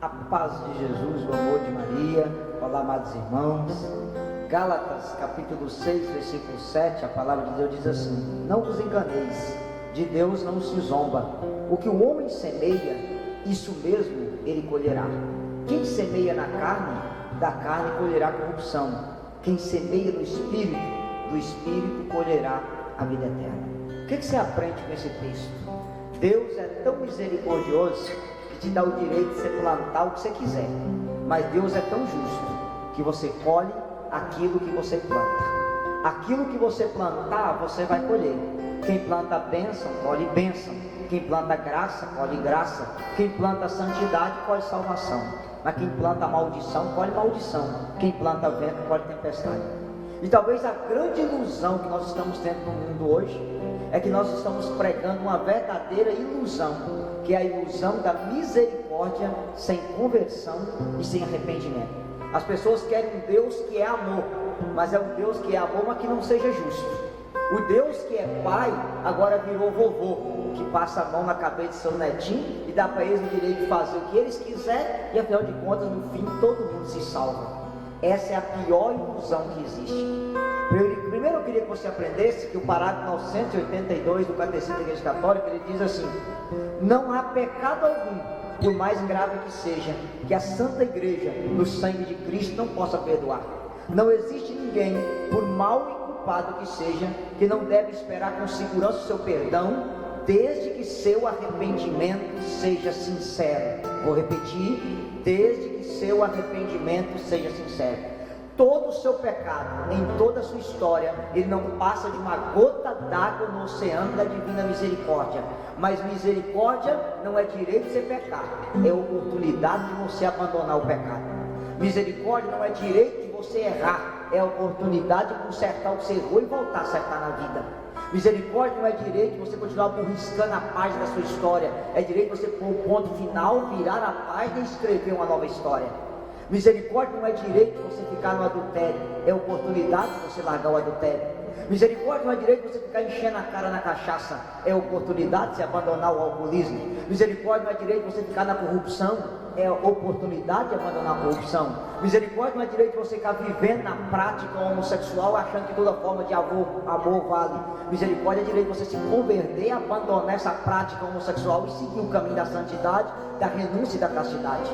A paz de Jesus, o amor de Maria. Olá, amados irmãos. Gálatas, capítulo 6, versículo 7, a palavra de Deus diz assim: não vos enganeis, de Deus não se zomba. O que o homem semeia, isso mesmo ele colherá. Quem semeia na carne, da carne colherá corrupção. Quem semeia no Espírito, do Espírito colherá a vida eterna. O que você aprende com esse texto? Deus é tão misericordioso que te dá o direito de você plantar o que você quiser, mas Deus é tão justo que você colhe aquilo que você planta. Aquilo que você plantar, você vai colher. Quem planta bênção, colhe bênção. Quem planta graça, colhe graça. Quem planta santidade, colhe salvação. Mas quem planta maldição, colhe maldição. Quem planta vento, colhe tempestade. E talvez a grande ilusão que nós estamos tendo no mundo hoje é que nós estamos pregando uma verdadeira ilusão, que é a ilusão da misericórdia sem conversão e sem arrependimento. As pessoas querem um Deus que é amor, mas é um Deus que é amor, mas que não seja justo. O Deus que é pai, agora virou vovô, que passa a mão na cabeça do seu netinho e dá para eles o direito de fazer o que eles quiserem, e afinal de contas, no fim, todo mundo se salva. Essa é a pior ilusão que existe. Primeiro eu queria que você aprendesse que o parágrafo 982 do Catecismo da Igreja Católica, ele diz assim: não há pecado algum, por mais grave que seja, que a Santa Igreja, no sangue de Cristo, não possa perdoar. Não existe ninguém, por mal e culpado que seja, que não deve esperar com segurança o seu perdão, desde que seu arrependimento seja sincero. Vou repetir: desde que seu arrependimento seja sincero. Todo o seu pecado, em toda a sua história, ele não passa de uma gota d'água no oceano da divina misericórdia. Mas misericórdia não é direito de você pecar, é oportunidade de você abandonar o pecado. Misericórdia não é direito de você errar, é oportunidade de consertar o que você errou e voltar a acertar na vida. Misericórdia não é direito de você continuar burriscando a página da sua história, é direito de você pôr o ponto final, virar a página e escrever uma nova história. Misericórdia não é direito de você ficar no adultério, é oportunidade de você largar o adultério. Misericórdia não é direito de você ficar enchendo a cara na cachaça, é oportunidade de você abandonar o alcoolismo. Misericórdia não é direito de você ficar na corrupção, é oportunidade de abandonar a corrupção. Misericórdia não é direito de você ficar vivendo na prática homossexual, achando que toda forma de amor vale. Misericórdia é direito de você se converter, abandonar essa prática homossexual e seguir o caminho da santidade, da renúncia e da castidade.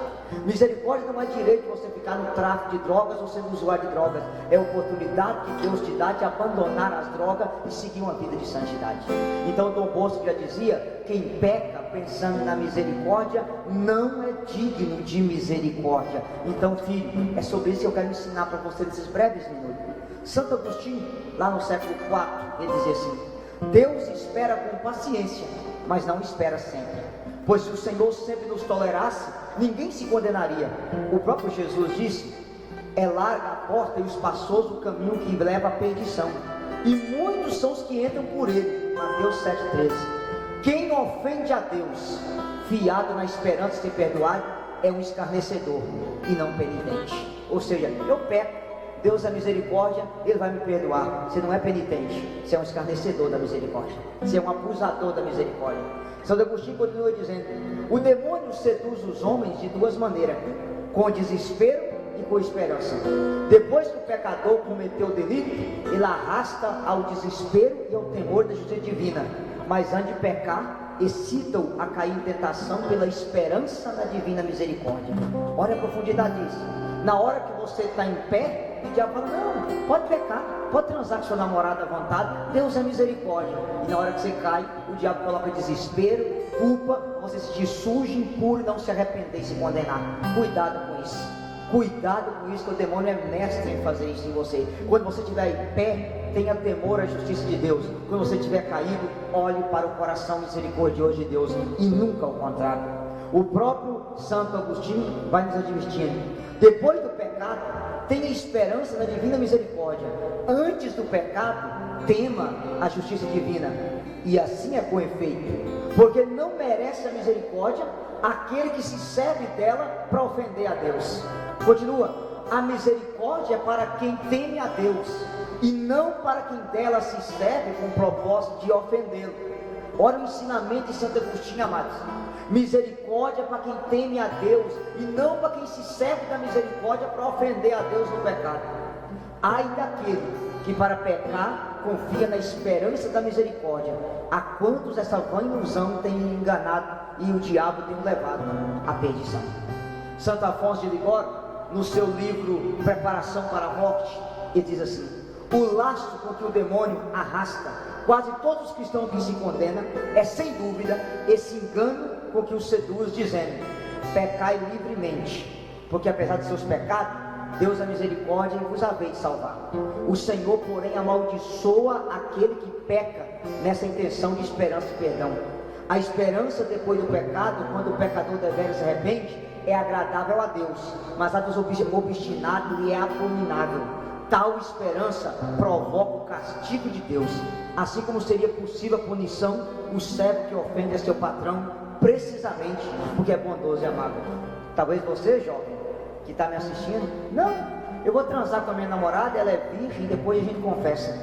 Misericórdia não é direito de você ficar no tráfico de drogas ou sendo usuário de drogas, é oportunidade que Deus te dá de abandonar as drogas e seguir uma vida de santidade. Então Dom Bosco já dizia: quem peca pensando na misericórdia não é digno de misericórdia. Então, filho, é sobre isso que eu quero ensinar para você nesses breves minutos. Santo Agostinho, lá no século IV, ele dizia assim: Deus espera com paciência, mas não espera sempre. Pois se o Senhor sempre nos tolerasse, ninguém se condenaria. O próprio Jesus disse: é larga a porta e espaçoso o caminho que leva à perdição, e muitos são os que entram por ele. Mateus 7,13. Quem ofende a Deus, fiado na esperança de ser perdoado, é um escarnecedor e não penitente. Ou seja, eu peco, Deus é misericórdia, Ele vai me perdoar. Você não é penitente, você é um escarnecedor da misericórdia, você é um abusador da misericórdia. Santo Agostinho continua dizendo: o demônio seduz os homens de duas maneiras, com desespero e com esperança. Depois que o pecador cometeu o delito, ele arrasta ao desespero e ao temor da justiça divina. Mas antes de pecar, excita-o a cair em tentação pela esperança na divina misericórdia. Olha a profundidade disso. Na hora que você está em pé, o diabo fala: não, pode pecar, pode transar com seu namorado à vontade, Deus é misericórdia. E na hora que você cai, o diabo coloca desespero, culpa, você se sentir sujo, impuro e não se arrepender e se condenar. Cuidado com isso. Cuidado com isso, que o demônio é mestre em fazer isso em você. Quando você estiver em pé, tenha temor à justiça de Deus. Quando você estiver caído, olhe para o coração misericordioso de Deus e nunca o contrário. O próprio Santo Agostinho vai nos advertindo: depois do pecado, tenha esperança na divina misericórdia. Antes do pecado, tema a justiça divina. E assim é com efeito, porque não merece a misericórdia aquele que se serve dela para ofender a Deus. Continua: a misericórdia é para quem teme a Deus, e não para quem dela se serve com o propósito de ofendê-lo. Olha o ensinamento de Santo Agostinho, amados. Misericórdia para quem teme a Deus, e não para quem se serve da misericórdia para ofender a Deus no pecado. Ai daquele que para pecar confia na esperança da misericórdia. A quantos essa vã ilusão tem enganado e o diabo tem levado à perdição. Santo Afonso de Ligório, no seu livro Preparação para a Morte, ele diz assim: o laço com que o demônio arrasta quase todos os cristãos que se condenam é sem dúvida esse engano com que os seduz, dizendo: pecai livremente, porque apesar de seus pecados, Deus é misericórdia e vos havei de salvar. O Senhor, porém, amaldiçoa aquele que peca nessa intenção de esperança e perdão. A esperança depois do pecado, quando o pecador deveras se arrepende, é agradável a Deus, mas a dos obstinados lhe é abominável. Tal esperança provoca o castigo de Deus, assim como seria possível a punição o servo que ofende a seu patrão, precisamente porque é bondoso e amável. Talvez você, jovem, que está me assistindo, não, eu vou transar com a minha namorada, ela é virgem, e depois a gente confessa.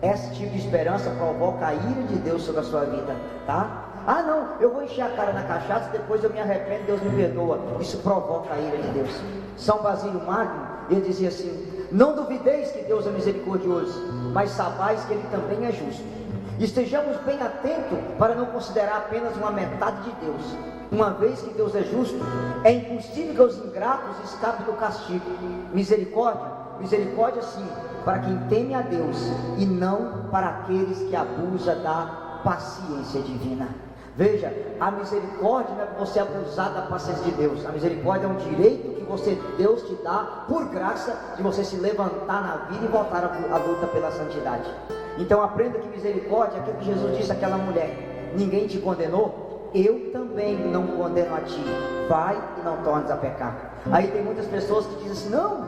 Esse tipo de esperança provoca a ira de Deus sobre a sua vida, tá? Ah não, eu vou encher a cara na cachaça, depois eu me arrependo, Deus me perdoa. Isso provoca a ira de Deus. São Basílio Magno, ele dizia assim: não duvideis que Deus é misericordioso, mas sabais que Ele também é justo. Estejamos bem atentos para não considerar apenas uma metade de Deus. Uma vez que Deus é justo, é impossível que os ingratos escapem do castigo. Misericórdia sim, para quem teme a Deus, e não para aqueles que abusam da paciência divina. Veja, a misericórdia não é para você abusar da paciência de Deus. A misericórdia é um direito que Deus te dá por graça, de você se levantar na vida e voltar à luta pela santidade. Então aprenda que misericórdia é aquilo que Jesus disse àquela mulher: ninguém te condenou, eu também não condeno a ti, vai e não tornes a pecar. Aí tem muitas pessoas que dizem assim: não,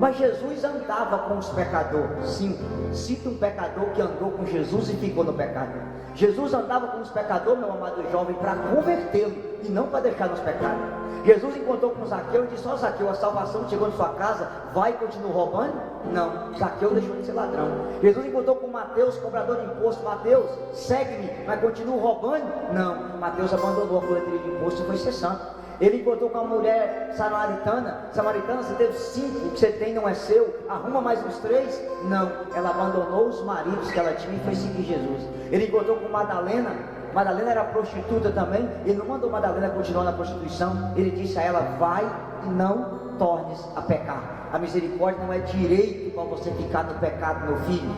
mas Jesus andava com os pecadores. Sim, cita um pecador que andou com Jesus e ficou no pecado. Jesus andava com os pecadores, meu amado jovem, para convertê-lo e não para deixar nos pecados. Jesus encontrou com Zaqueu e disse: ó Zaqueu, a salvação chegou na sua casa, vai e continua roubando? Não, Zaqueu deixou de ser ladrão. Jesus encontrou com Mateus, cobrador de imposto: Mateus, segue-me, mas continua roubando? Não, Mateus abandonou a coletoria de imposto e foi ser santo. Ele encontrou com a mulher samaritana: você teve 5, o que você tem não é seu, arruma mais uns 3. Não, ela abandonou os maridos que ela tinha e foi seguir Jesus. Ele encontrou com Madalena era prostituta também. Ele não mandou Madalena continuar na prostituição, ele disse a ela: vai e não tornes a pecar. A misericórdia não é direito para você ficar no pecado, meu filho,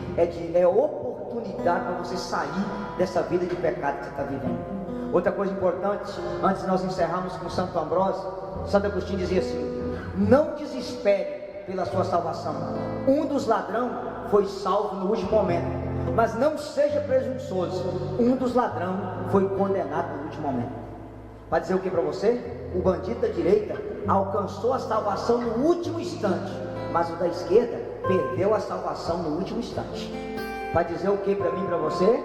é oportunidade para você sair dessa vida de pecado que você está vivendo. Outra coisa importante, antes de nós encerrarmos com Santo Ambrósio, Santo Agostinho dizia assim: não desespere pela sua salvação. Um dos ladrões foi salvo no último momento, mas não seja presunçoso. Um dos ladrões foi condenado no último momento. Para dizer o que para você? O bandido da direita alcançou a salvação no último instante, mas o da esquerda perdeu a salvação no último instante. Para dizer o que para mim e para você?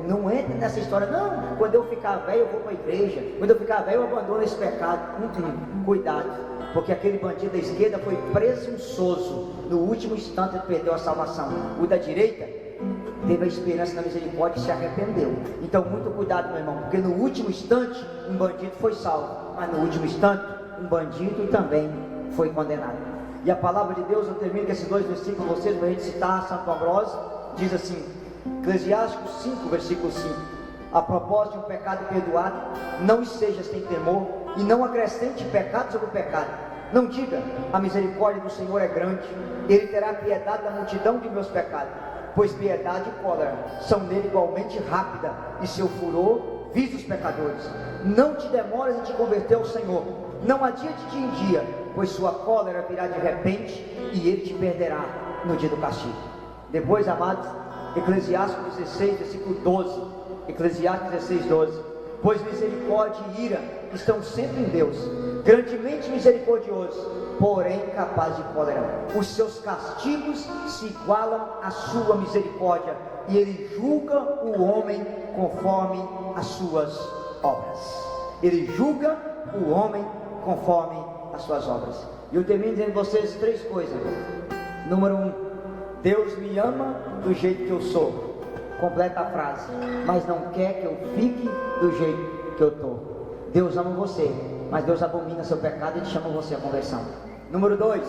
Não entre nessa história: não, quando eu ficar velho eu vou para a igreja, quando eu ficar velho eu abandono esse pecado. Cuidado, porque aquele bandido da esquerda foi presunçoso, no último instante ele perdeu a salvação. O da direita teve a esperança na misericórdia e se arrependeu. Então muito cuidado, meu irmão, porque no último instante um bandido foi salvo, mas no último instante um bandido também foi condenado. E a palavra de Deus, eu termino com esses 2 versículos com vocês, para a gente citar Santo Ambrósio. Diz assim, Eclesiásticos 5, versículo 5: a propósito de um pecado perdoado, não sejas sem temor, e não acrescente pecado sobre o pecado. Não diga: a misericórdia do Senhor é grande, Ele terá piedade da multidão de meus pecados, pois piedade e cólera são nele igualmente rápida, e seu furor visa os pecadores. Não te demores em te converter ao Senhor, não adiante de dia em dia, pois sua cólera virá de repente, e Ele te perderá no dia do castigo. Depois, amados, Eclesiastes 16, versículo 12. Eclesiastes 16, 12: pois misericórdia e ira estão sempre em Deus, grandemente misericordioso, porém capaz de cólera. Os seus castigos se igualam à sua misericórdia, e Ele julga o homem conforme as suas obras. Ele julga o homem conforme as suas obras. E eu termino dizendo a vocês 3 coisas. Número 1: Deus me ama do jeito que eu sou. Completa a frase: mas não quer que eu fique do jeito que eu estou. Deus ama você, mas Deus abomina seu pecado e te chama você à conversão. Número 2,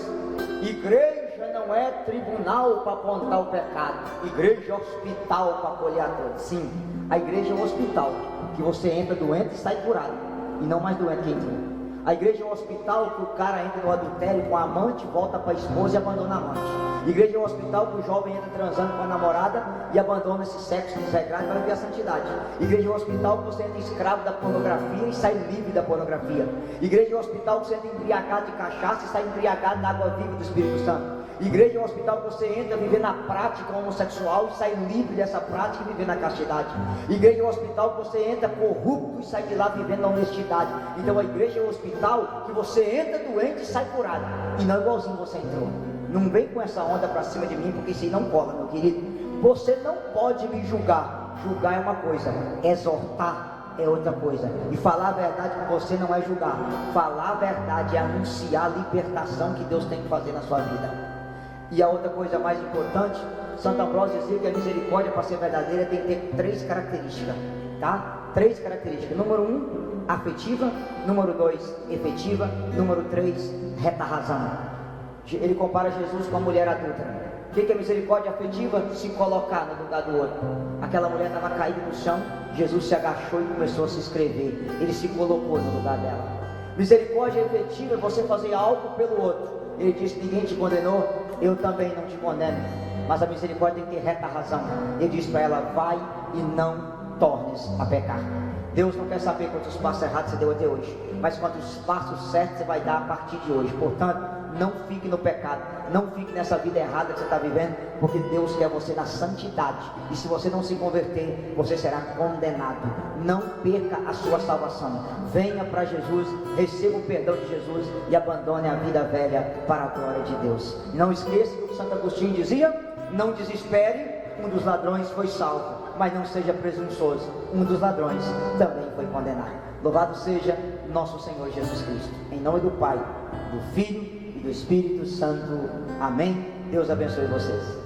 igreja não é tribunal para apontar o pecado, igreja é hospital para acolher a todos. Sim, a igreja é um hospital, que você entra doente e sai curado, e não mais doente que entrou. A igreja é um hospital que o cara entra no adultério com a amante, volta para a esposa e abandona a amante. A igreja é um hospital que o jovem entra transando com a namorada e abandona esse sexo desregrado para viver a santidade. A igreja é um hospital que você entra escravo da pornografia e sai livre da pornografia. A igreja é um hospital que você entra embriagado de cachaça e sai embriagado da água viva do Espírito Santo. Igreja é um hospital que você entra viver na prática homossexual e sai livre dessa prática e viver na castidade. Igreja é um hospital que você entra corrupto e sai de lá vivendo na honestidade. Então a igreja é um hospital que você entra doente e sai curado, e não igualzinho você entrou. Não vem com essa onda para cima de mim, porque isso aí não cola, meu querido. Você não pode me julgar. Julgar é uma coisa, exortar é outra coisa. E falar a verdade com você não é julgar. Falar a verdade é anunciar a libertação que Deus tem que fazer na sua vida. E a outra coisa mais importante, Santo Ambrósio dizia que a misericórdia, para ser verdadeira, tem que ter 3 características, tá? 3 características. Número 1, afetiva. Número 2, efetiva. Número 3, reta razão. Ele compara Jesus com a mulher adulta. O que é misericórdia afetiva? Se colocar no lugar do outro. Aquela mulher estava caída no chão, Jesus se agachou e começou a se escrever. Ele se colocou no lugar dela. Misericórdia efetiva é você fazer algo pelo outro. Ele disse: ninguém te condenou, eu também não te condeno. Mas a misericórdia tem que ter reta razão. Ele disse para ela: vai e não tornes a pecar. Deus não quer saber quantos passos errados você deu até hoje, mas quantos passos certos você vai dar a partir de hoje. Portanto, não fique no pecado, não fique nessa vida errada que você está vivendo, porque Deus quer você na santidade. E se você não se converter, você será condenado. Não perca a sua salvação. Venha para Jesus, receba o perdão de Jesus e abandone a vida velha para a glória de Deus. E não esqueça que o Santo Agostinho dizia: não desespere, um dos ladrões foi salvo, mas não seja presunçoso, um dos ladrões também foi condenado. Louvado seja nosso Senhor Jesus Cristo. Em nome do Pai, do Filho e do Espírito Santo. Amém. Deus abençoe vocês.